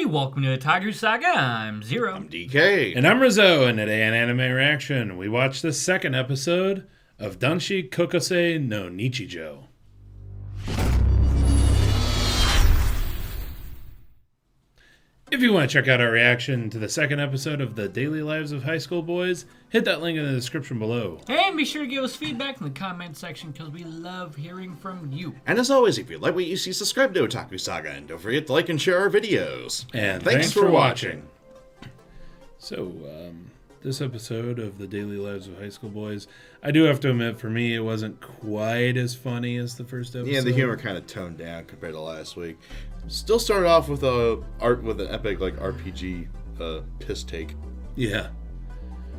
welcome to Otaku Saga. I'm Zero. I'm DK. And I'm Rizzo, and today on Anime Reaction, we watched the second episode of Danshi Koukousei no Nichijou. If you want to check out our reaction to the second episode of The Daily Lives of High School Boys, hit that link in the description below. And be sure to give us feedback in the comment section because we love hearing from you. And as always, if you like what you see, subscribe to Otaku Saga, and don't forget to like and share our videos. And thanks for watching. So, this episode of The Daily Lives of High School Boys, I do have to admit, for me, it wasn't quite as funny as the first episode. Yeah, the humor kind of toned down compared to last week. Still started off with an epic RPG piss take. Yeah.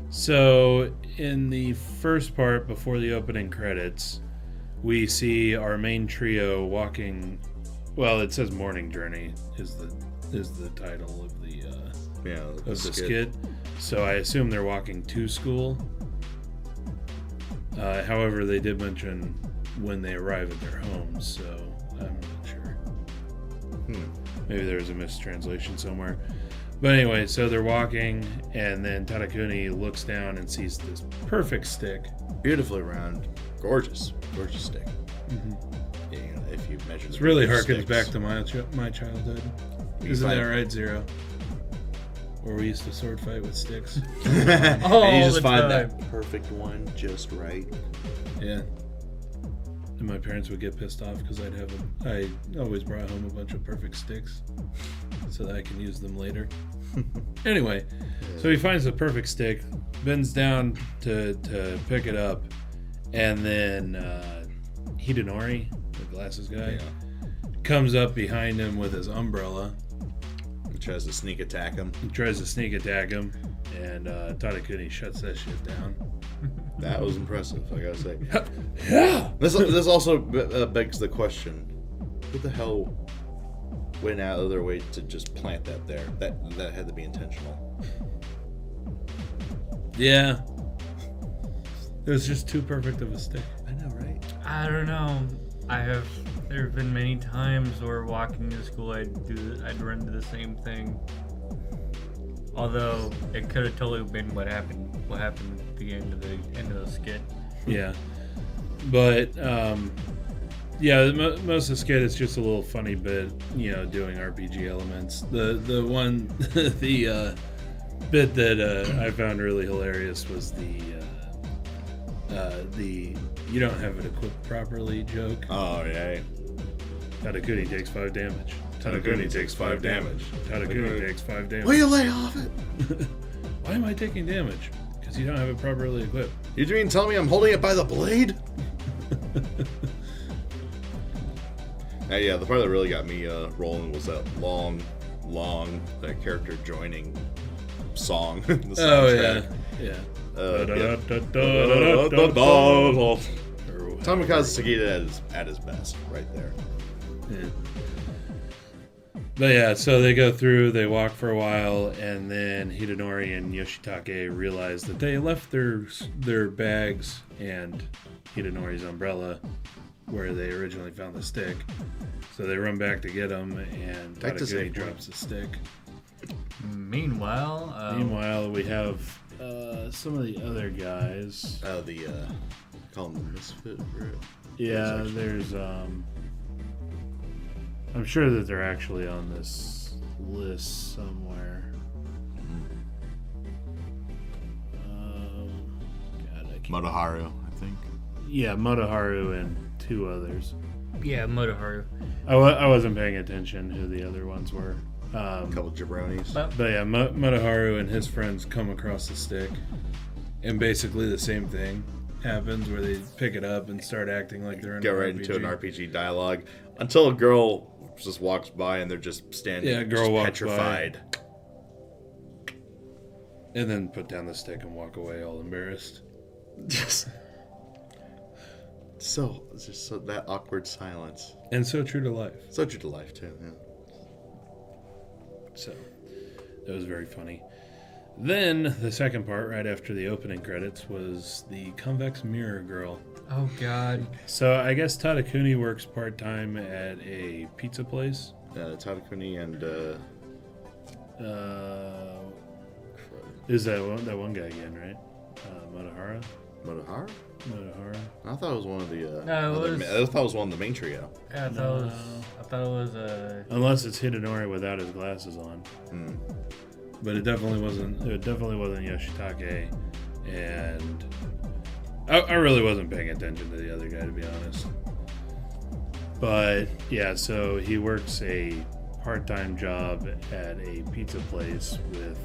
So, in the first part, before the opening credits, we see our main trio walking. Well, it says "Morning Journey" is the title of the skit. So I assume they're walking to school. However, they did mention when they arrive at their homes, so I'm not sure. Maybe there's a mistranslation somewhere. But anyway, so they're walking, and then Tadakuni looks down and sees this perfect stick. Beautifully round, gorgeous stick. Mm-hmm. Yeah, if you measure, it really harkens back to my childhood. Isn't that right, Zero? Where we used to sword fight with sticks. And you just find that perfect one just right. Yeah. And my parents would get pissed off because I always brought home a bunch of perfect sticks so that I can use them later. Anyway, so he finds the perfect stick, bends down to pick it up, and then Hidenori, the glasses guy, comes up behind him with his umbrella. He tries to sneak attack him. And Tadakuni shuts that shit down. That was impressive, I gotta say. Yeah. This also begs the question: who the hell went out of their way to just plant that there? That had to be intentional. Yeah. It was just too perfect of a stick. I know, right? I don't know. There have been many times where walking to school I'd run into the same thing. Although it could have totally been what happened at the end of the skit. Yeah. But most of the skit is just a little funny bit, doing RPG elements. The one the bit that I found really hilarious was the "you don't have it equipped properly" joke. Oh yeah. Tadakuni takes 5 damage. Tadakuni takes 5 damage. Tadakuni takes 5 damage. Will you lay off it? Why am I taking damage? Because you don't have it properly equipped. You mean tell me I'm holding it by the blade? The part that really got me rolling was that long character joining song. The soundtrack. Yeah. Tomokazu Sugita at his best, right there. Yeah. But yeah, so they go through, they walk for a while, and then Hidenori and Yoshitake realize that they left their bags and Hidenori's umbrella where they originally found the stick. So they run back to get them, and Tadakuni drops the stick. Meanwhile, we have some of the other guys. Call them the Misfit Group. Yeah, there's I'm sure that they're actually on this list somewhere. Motoharu, I think. Yeah, Motoharu and 2 others. Yeah, Motoharu. I wasn't paying attention who the other ones were. A couple jabronis. But yeah, Motoharu and his friends come across the stick, and basically the same thing happens where they pick it up and start acting like they're in Go right into an RPG dialogue until a girl just walks by and they're just standing, petrified, and then put down the stick and walk away all embarrassed. Just so that awkward silence, and so true to life. So true to life too. Yeah. So that was very funny. Then the second part, right after the opening credits, was the convex mirror girl. Oh God! So I guess Tadakuni works part-time at a pizza place. Tadakuni and Is that one guy again, right? Motohara? Motohara? Motohara. I thought it was one of the. No, it was- I thought it was one of the main trio. Yeah, I thought it was Unless it's Hidenori without his glasses on. But it definitely wasn't. It definitely wasn't Yoshitake, and I really wasn't paying attention to the other guy, to be honest. But yeah, so he works a part-time job at a pizza place with.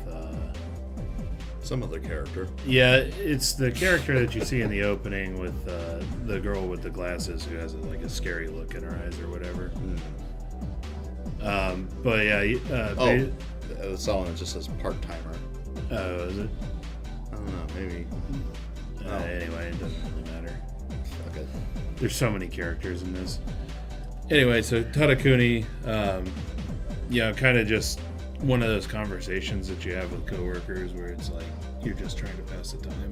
Some other character. Yeah, it's the character that you see in the opening with the girl with the glasses who has like a scary look in her eyes or whatever. But yeah, the song just says part-timer. Oh, is it? I don't know, maybe. Anyway, it doesn't really matter. Okay. There's so many characters in this. Anyway, so Tadakuni, kind of just one of those conversations that you have with coworkers where it's like you're just trying to pass the time.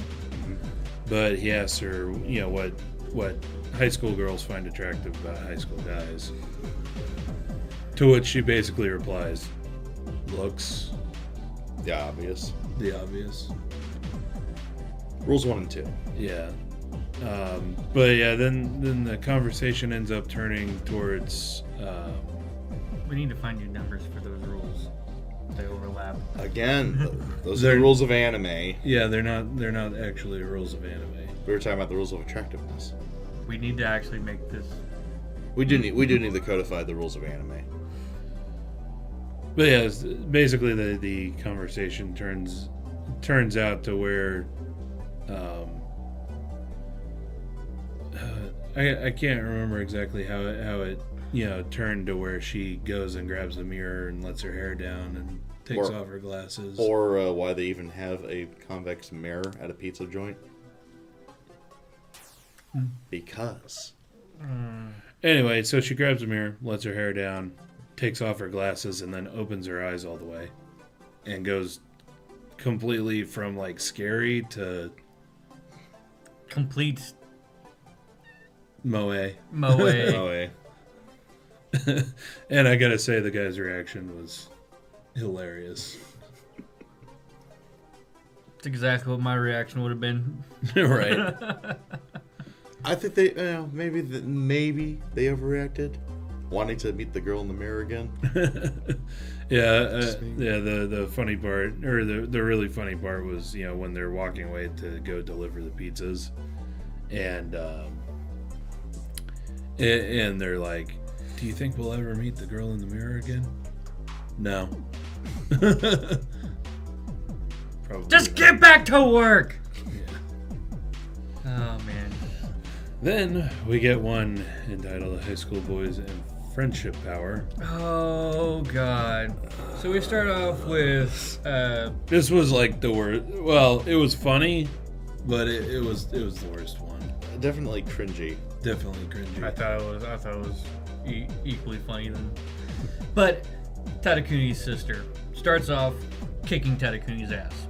But he asks her, what high school girls find attractive about high school guys. To which she basically replies, looks. The obvious. The obvious. Rules 1 and 2. Yeah. But yeah, then the conversation ends up turning towards. we need to find you numbers for those rules. They overlap. Again, those are the rules of anime. Yeah, they're not actually rules of anime. We were talking about the rules of attractiveness. We need to actually make this. We do need to codify the rules of anime. But yeah, basically the conversation turns out to where I can't remember exactly how it turned to where she goes and grabs the mirror and lets her hair down and takes off her glasses. Or why they even have a convex mirror at a pizza joint. Because. Anyway, so she grabs a mirror, lets her hair down, takes off her glasses, and then opens her eyes all the way. And goes completely from like scary to Complete moe. moe. And I gotta say, the guy's reaction was hilarious. That's exactly what my reaction would have been. Right. I think they maybe they overreacted, wanting to meet the girl in the mirror again. The funny part, or the really funny part was when they're walking away to go deliver the pizzas, and they're like, "Do you think we'll ever meet the girl in the mirror again?" No. Probably Just not. get back to work. Yeah. Oh man. Then we get one entitled "High School Boys and Friendship Power." Oh god. So we start off with This was like the worst. Well, it was funny, but it was the worst one. Definitely cringy. Definitely cringy. I thought it was equally funny then. But Tadakuni's sister starts off kicking Tadakuni's ass.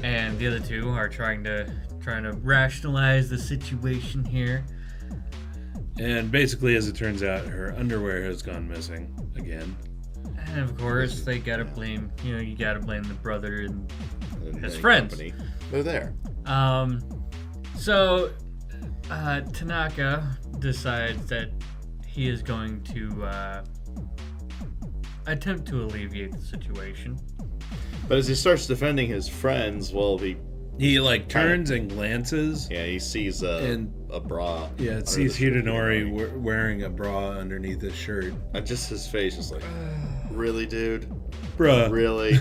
And the other two are trying to rationalize the situation here. And basically, as it turns out, her underwear has gone missing again. And of course, they gotta blame, you gotta blame the brother and his any friends. company. They're there. So Tanaka decides that he is going to attempt to alleviate the situation. But as he starts defending his friends, well, He like turns and glances. yeah, he sees a bra. Yeah, under it sees the shirt. Hidenori wearing a bra underneath his shirt. And just his face is like, really, dude? Bruh. Really?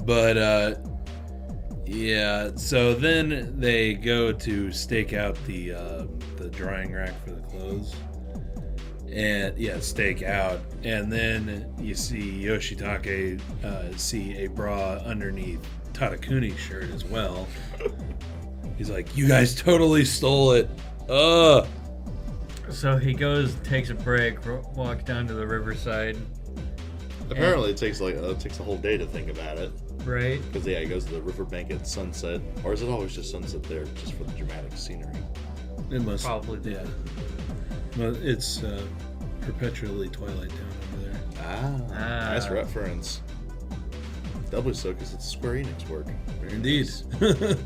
But yeah, so then they go to stake out the drying rack for the clothes. And yeah, stake out. And then you see Yoshitake see a bra underneath Tadakuni's shirt as well. He's like, "You guys totally stole it." So he goes, takes a break, walks down to the riverside. Apparently, it takes a whole day to think about it. Right? Because yeah, he goes to the riverbank at sunset, or is it always just sunset there, just for the dramatic scenery? It must Probably. yeah. Well, it's perpetually Twilight Town over there. Nice reference. Doubly so because it's Square Enix work. Very Indeed. nice.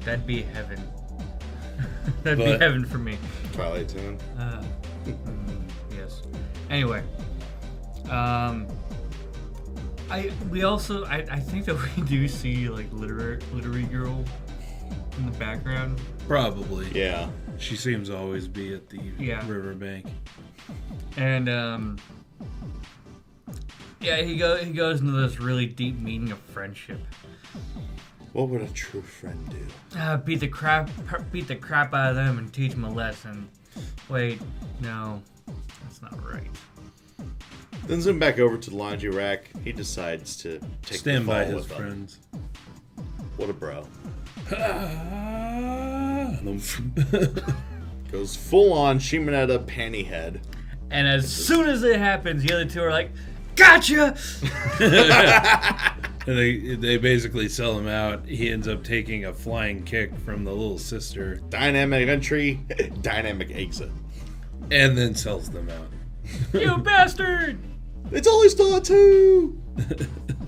That'd be heaven. That'd be heaven for me. Twilight Zone. Yes. Anyway, I think that we do see like literary girl in the background. Probably. Yeah. She seems to always be at the riverbank. And he goes into this really deep meaning of friendship. What would a true friend do? Beat the crap out of them and teach them a lesson. Wait, no, that's not right. Then zoom back over to the laundry rack. He decides to stand by his with friends. Them. What a bro. Goes full on Shimonetta panty head. And as soon as it happens, the other two are like, "Gotcha!" And they basically sell him out. He ends up taking a flying kick from the little sister. Dynamic entry, dynamic exit. And then sells them out. You bastard! It's only still a 2!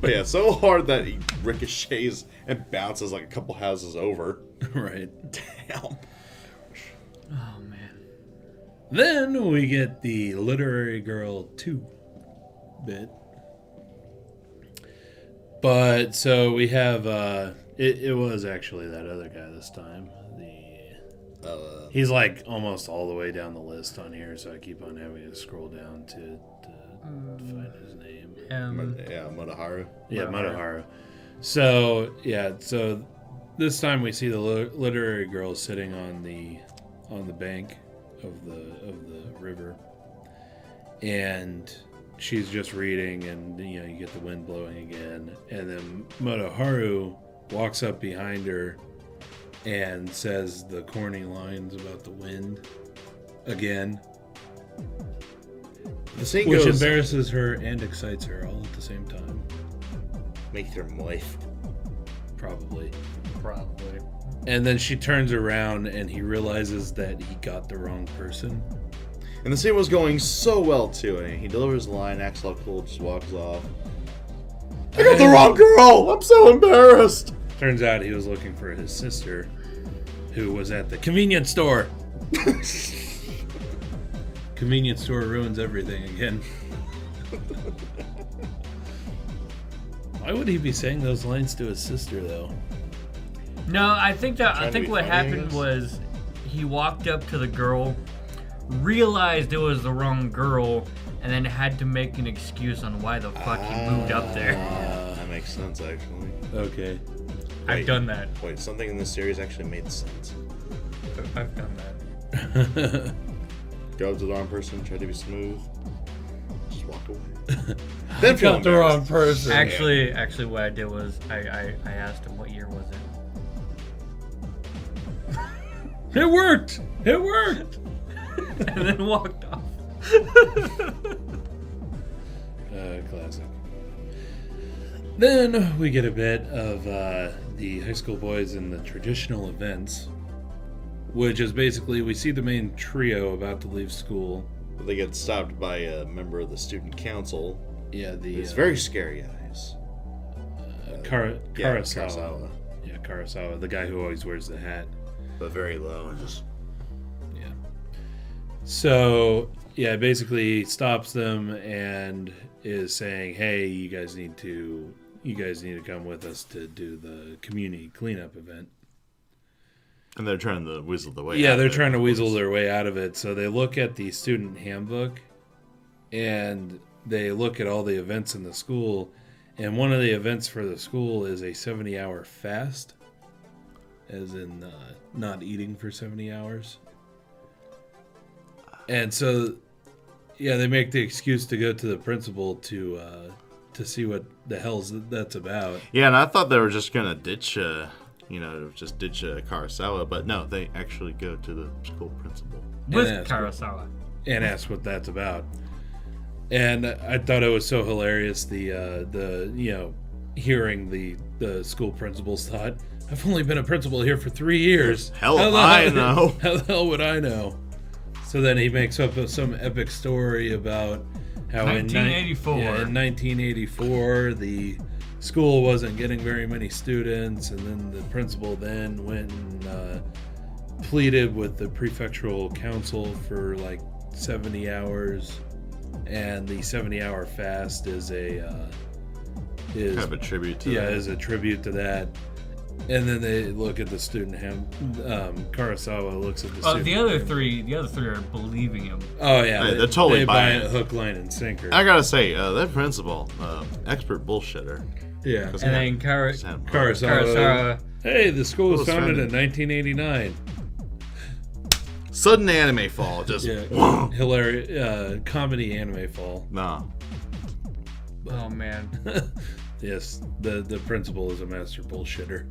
But yeah, so hard that he ricochets and bounces like a couple houses over. Right. Damn. Oh, man. Then we get the Literary Girl 2 bit. But so we have it was actually that other guy this time. He's like almost all the way down the list on here, so I keep on having to scroll down to find his name. Motoharu. Yeah, Motoharu. So this time we see the literary girl sitting on the bank of the river, and she's just reading, and you get the wind blowing again, and then Motoharu walks up behind her and says the corny lines about the wind again, Which embarrasses her and excites her all at the same time. Make her moist. Probably. Probably. And then she turns around and he realizes that he got the wrong person. And the scene was going so well too. And he delivers the line, acts all cool, just walks off. I got the wrong girl! I'm so embarrassed! Turns out he was looking for his sister, who was at the convenience store. Convenience store ruins everything again. Why would he be saying those lines to his sister, though? No, I think what funny, happened was he walked up to the girl, realized it was the wrong girl, and then had to make an excuse on why the fuck he moved up there. That makes sense, actually. Okay. I've done that. Wait, something in this series actually made sense. I've done that. Go up to the wrong person, try to be smooth, just walk away. Then feel Got the wrong person. Actually, what I did was I asked him what year was it. It worked! It worked! And then walked off. Classic. Then we get a bit of the high school boys in the traditional events, which is basically we see the main trio about to leave school. They get stopped by a member of the student council. Yeah, It's very scary eyes. Karasawa. Yeah, Karasawa, the guy who always wears the hat. But very low and just... Yeah. So, yeah, basically stops them and is saying, "Hey, you guys need to come with us to do the community cleanup event." And they're trying to weasel the way out. Yeah, they're trying to weasel their way out of it. So they look at the student handbook and they look at all the events in the school. And one of the events for the school is a 70-hour fast, as in not eating for 70 hours. And so, yeah, they make the excuse to go to the principal to see what the hell's that's about. Yeah, and I thought they were just going to ditch Karasawa, but no, they actually go to the school principal. With Karasawa. And ask what that's about. And I thought it was so hilarious, the hearing the school principal's thought, "I've only been a principal here for 3 years. Hell if I know. How the hell would I know?" So then he makes up some epic story about how 1984. in 1984 the school wasn't getting very many students, and then the principal then went and pleaded with the prefectural council for like 70 hours, and the 70-hour fast is kind of a tribute to that. is a tribute to that. And then they look at the student Kurosawa looks at the student. The other three are believing him. Oh yeah, they're totally they buy buying it it. hook, line, and sinker. I gotta say, that principal, expert bullshitter. Yeah. And then Kurosawa. Hey, the school was founded in founded. 1989. Sudden anime fall, just Hilarious comedy anime fall. no. Oh man. Yes, the principal is a master bullshitter.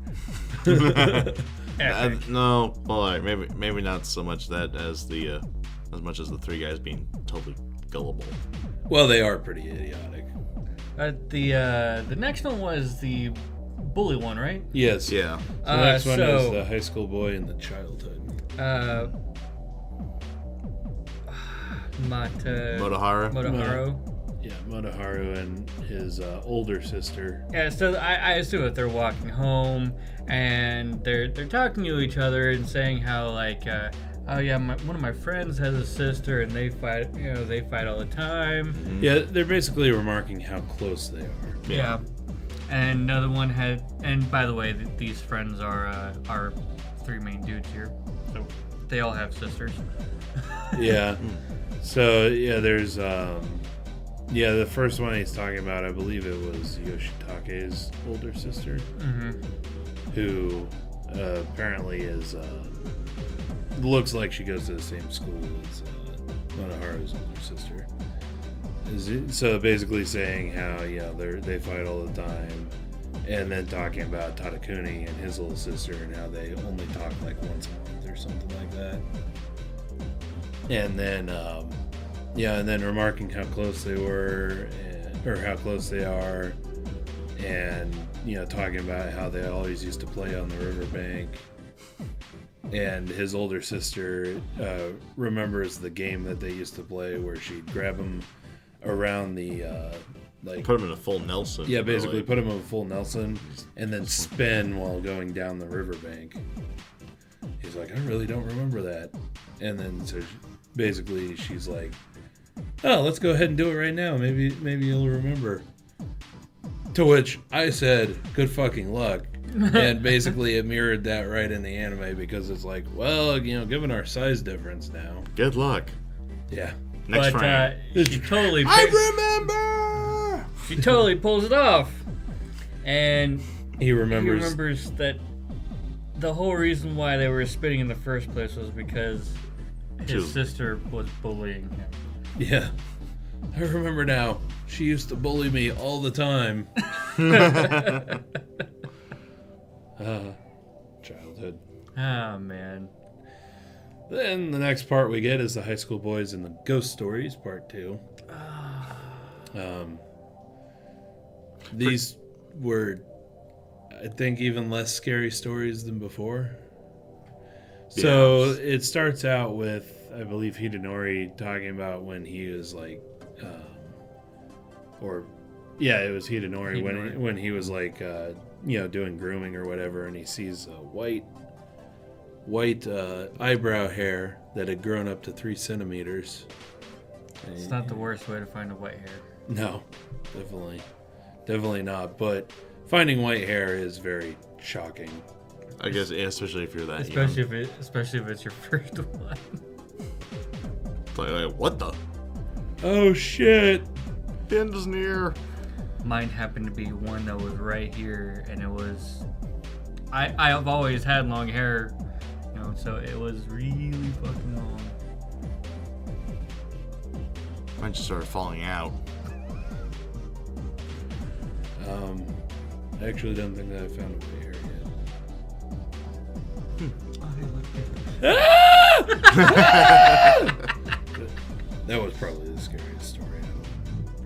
Epic. No, well, all right, maybe not so much that as as much as the three guys being totally gullible. Well, they are pretty idiotic. The next one was the bully one, right? Yes. Yeah. The next one so- is the high school boy in the childhood. Motoharu. Yeah, Motoharu and his older sister. Yeah, so I assume that they're walking home and they're talking to each other and saying how like, oh yeah, one of my friends has a sister and they fight all the time. Mm-hmm. Yeah, they're basically remarking how close they are. Yeah. And another one had, and by the way, these friends are our three main dudes here, so they all have sisters. Yeah. So yeah, there's the first one he's talking about, I believe it was Yoshitake's older sister, who apparently is looks like she goes to the same school as Monoharu's older sister. So basically saying how they fight all the time, and then talking about Tadakuni and his little sister and how they only talk like once a month or something like that. And then and then remarking how close they were, or how close they are, and talking about how they always used to play on the riverbank. And his older sister remembers the game that they used to play where she'd grab him around the Put him in a full Nelson. yeah, basically put him in a full Nelson and then spin while going down the riverbank. He's like, I really don't remember that. And then so basically she's like, oh, let's go ahead and do it right now. Maybe you'll remember. To which I said, good fucking luck. And basically it mirrored that right in the anime, because it's like, well, given our size difference now. Good luck. Yeah. Next frame. She totally I remember! she totally pulls it off. And He remembers. he remembers that the whole reason why they were spitting in the first place was because his sister was bullying him. Yeah. I remember now. She used to bully me all the time. Childhood. Oh, man. Then the next part we get is the high school boys and the ghost stories, part 2. These were, I think, even less scary stories than before. So it starts out with, I believe, Hidenori talking about when he was like, it was Hidenori. When he was like, doing grooming or whatever, and he sees a white eyebrow hair that had grown up to 3 centimeters. It's not the worst way to find a white hair. No, definitely not. But finding white hair is very shocking. I guess, especially if you're that Especially young. if it's your first one. It's like, what the? Oh shit! The end is near. Mine happened to be one that was right here, and it was. I've always had long hair, so it was really fucking long. Mine just started falling out. I actually don't think that I found a white hair yet. That was probably the scariest story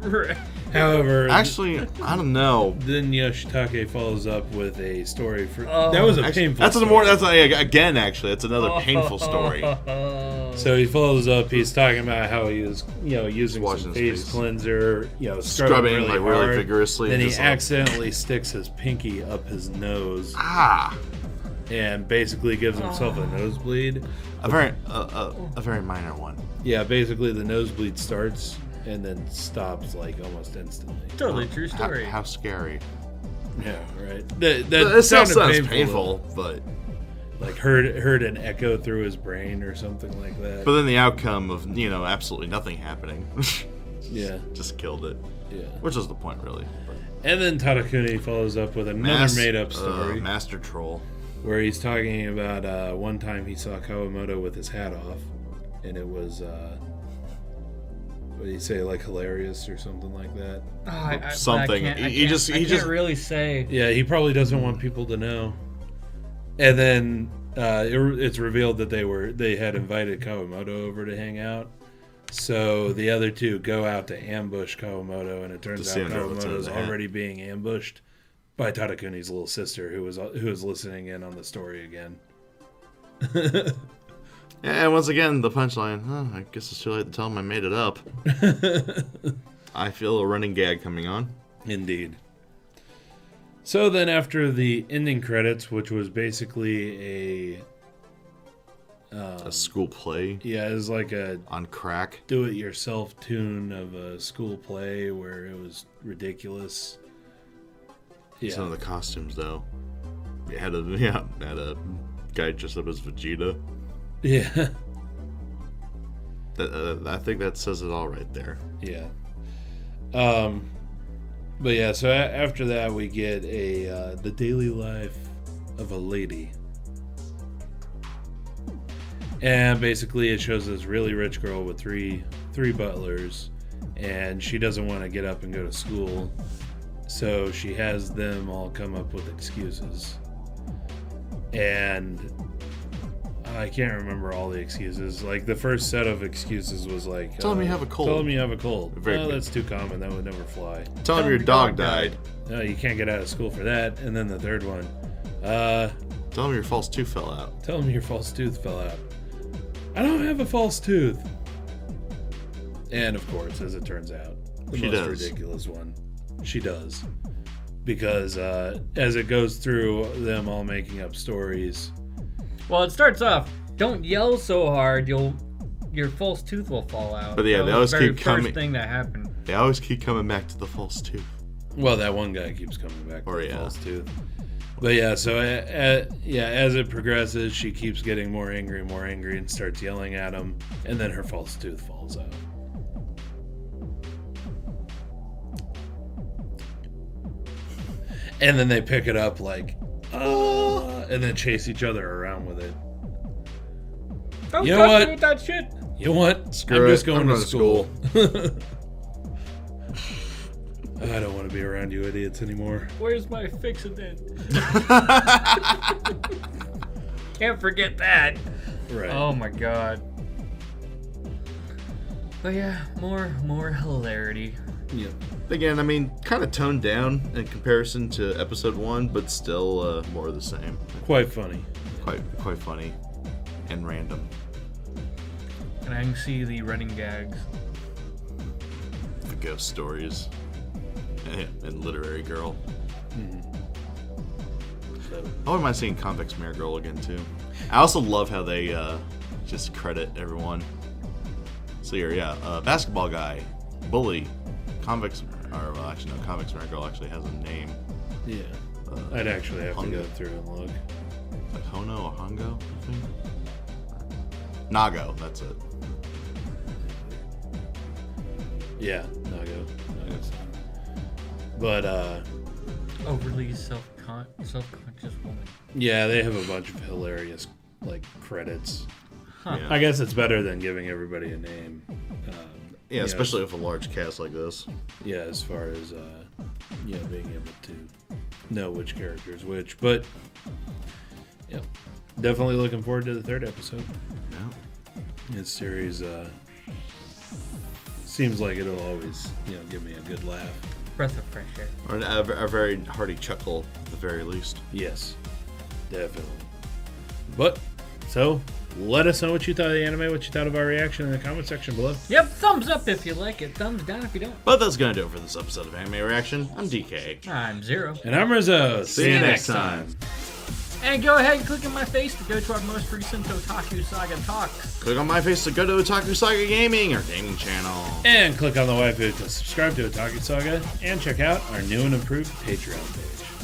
ever. Right. However, Actually, I don't know. then Yoshitake follows up with a story for that was a painful. That's story. more. That's again. Actually, that's another painful story. So he follows up. He's talking about how he was, using Washing some his face face. cleanser, Scrubbing really like hard. really vigorously. Then and he just like, accidentally sticks his pinky up his nose and basically gives himself a nosebleed. a very minor one. Yeah, basically the nosebleed starts and then stops like almost instantly. Totally true story. How scary. Yeah, right. It That sounds sounded painful, but like heard an echo through his brain or something like that. then the outcome of absolutely nothing happening Yeah, just killed it. yeah. Which is the point, really. But And then Tadakuni follows up with another made-up story Master Troll. where he's talking about one time he saw Kawamoto with his hat off, and it was what do you say, like hilarious or something like that. Something. I He just can't really say. Yeah, he probably doesn't want people to know. And then it's revealed that they had invited Kawamoto over to hang out. So the other two go out to ambush Kawamoto, and it turns out Kawamoto's already being ambushed by Tadakuni's little sister, who was listening in on the story again. And once again, the punchline. I guess it's too late to tell him I made it up. I feel a running gag coming on. Indeed. So then after the ending credits, which was basically A school play it was like a on crack. do-it-yourself tune of a school play where it was ridiculous. Yeah. Some of the costumes, though. We had a guy dressed up as Vegeta. Yeah. I think that says it all right there. Yeah. But yeah, so after that we get the daily life of a lady. And basically it shows this really rich girl with three butlers, and she doesn't want to get up and go to school. So she has them all come up with excuses. And I can't remember all the excuses. Like the first set of excuses was like, Tell him you have a cold. Tell him you have a cold. Very No, good. that's too common. That would never fly. Tell him your dog died. No, you can't get out of school for that. And then the third one, Tell him your false tooth fell out. tell him your false tooth fell out. I don't have a false tooth. And of course, as it turns out, the She most does. ridiculous one. She does. Because as it goes through them all making up stories. Well, it starts off. Don't yell so hard. Your false tooth will fall out. But yeah, That they was always the very keep coming- First thing that happened. They always keep coming back to the false tooth. Well, that one guy keeps coming back Or, with a yeah. false tooth. But yeah, so as it progresses, she keeps getting more angry and starts yelling at him, and then her false tooth falls out. And then they pick it up like, and then chase each other around with it. Don't You know touch what? me with that shit. You know what? Screw I'm it. just going I'm to going to school. I don't want to be around you idiots anymore. Where's my fix-a-dent? Can't forget that. Right. Oh my god. But yeah, more hilarity. Yeah. Again, I mean, kind of toned down in comparison to episode 1, but still more of the same. Quite funny. Quite funny and random. And I can see the running gags. The ghost stories and literary girl. So, I wouldn't mind seeing Convex Mirror Girl again too. I also love how they just credit everyone. So here, basketball guy, bully, Convex Mirror Girl actually has a name. yeah. I'd actually have to go Hongo. through and look. Like Hono or Hongo, I think. Nago, that's it. Yeah, Nago. But Overly self-conscious woman. yeah, they have a bunch of hilarious credits. Huh. Yeah. I guess it's better than giving everybody a name. Yeah, especially with a large cast like this. Yeah, as far as being able to know which character is which. But yeah, definitely looking forward to the third episode. Yeah. This series seems like it'll always, give me a good laugh. Breath of fresh air. Or a very hearty chuckle at the very least. Yes, definitely. But, so, let us know what you thought of the anime, what you thought of our reaction in the comment section below. Yep, thumbs up if you like it, thumbs down if you don't. But that's going to do it for this episode of Anime Reaction. I'm DK. I'm Zero. And I'm Rizzo. See you next time. And go ahead and click on my face to go to our most recent Otaku Saga talks. Click on my face to go to Otaku Saga Gaming, our gaming channel. And click on the waifu to subscribe to Otaku Saga and check out our new and improved Patreon page.